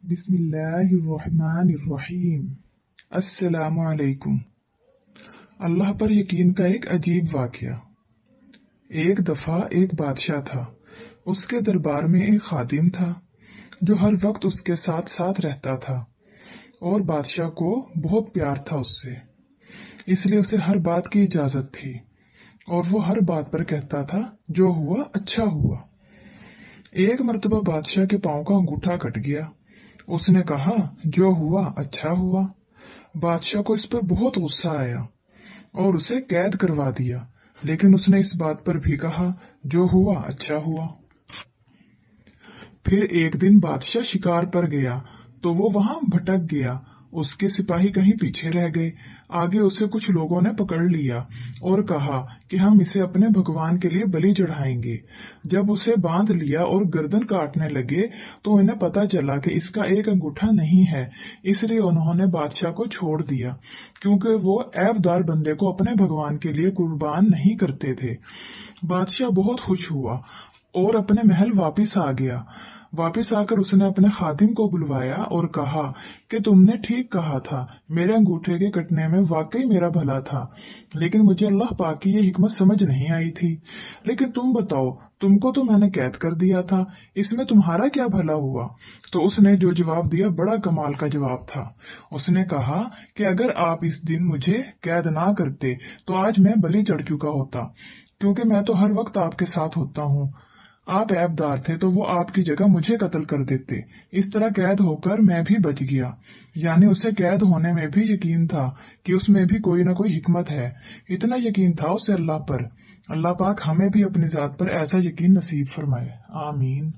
बिस्मिल्लाहिर्रहमानिर्रहीम। अस्सलामु अलैकुम। अल्लाह पर यकीन का एक अजीब वाकया। एक दफा एक बादशाह था। उसके दरबार में एक खादिम था जो हर वक्त उसके साथ साथ रहता था और बादशाह को बहुत प्यार था उससे, इसलिए उसे हर बात की इजाजत थी और वो हर बात पर कहता था जो हुआ अच्छा हुआ। एक मर्तबा बादशाह के पांव का अंगूठा कट गया। उसने कहा जो हुआ अच्छा हुआ। बादशाह को इस पर बहुत गुस्सा आया और उसे कैद करवा दिया, लेकिन उसने इस बात पर भी कहा जो हुआ अच्छा हुआ। फिर एक दिन बादशाह शिकार पर गया तो वो वहां भटक गया। उसके सिपाही कहीं पीछे रह गए। आगे उसे कुछ लोगों ने पकड़ लिया और कहा कि हम इसे अपने भगवान के लिए बलि चढ़ाएंगे। जब उसे बांध लिया और गर्दन काटने लगे तो इन्हें पता चला कि इसका एक अंगूठा नहीं है, इसलिए उन्होंने बादशाह को छोड़ दिया, क्योंकि वो ऐबदार बंदे को अपने भगवान के लिए कुर्बान नहीं करते थे। बादशाह बहुत खुश हुआ और अपने महल वापस आ गया। वापस आकर उसने अपने खादिम को बुलवाया और कहा कि तुमने ठीक कहा था, मेरे अंगूठे के कटने में वाकई मेरा भला था, लेकिन मुझे अल्लाह पाक की ये हिकमत समझ नहीं आई थी। लेकिन तुम बताओ, तुमको तो मैंने कैद कर दिया था, इसमें तुम्हारा क्या भला हुआ? तो उसने जो जवाब दिया बड़ा कमाल का जवाब था। उसने कहा कि अगर आप इस दिन मुझे कैद ना करते तो आज मैं बलि चढ़ चुका होता, क्योंकि मैं तो हर वक्त आपके साथ होता हूँ। आप ऐबदार थे तो वो आपकी जगह मुझे कत्ल कर देते। इस तरह कैद होकर मैं भी बच गया। यानी उसे कैद होने में भी यकीन था कि उसमें भी कोई न कोई हिकमत है। इतना यकीन था उसे अल्लाह पर। अल्लाह पाक हमें भी अपनी जात पर ऐसा यकीन नसीब फरमाए। आमीन।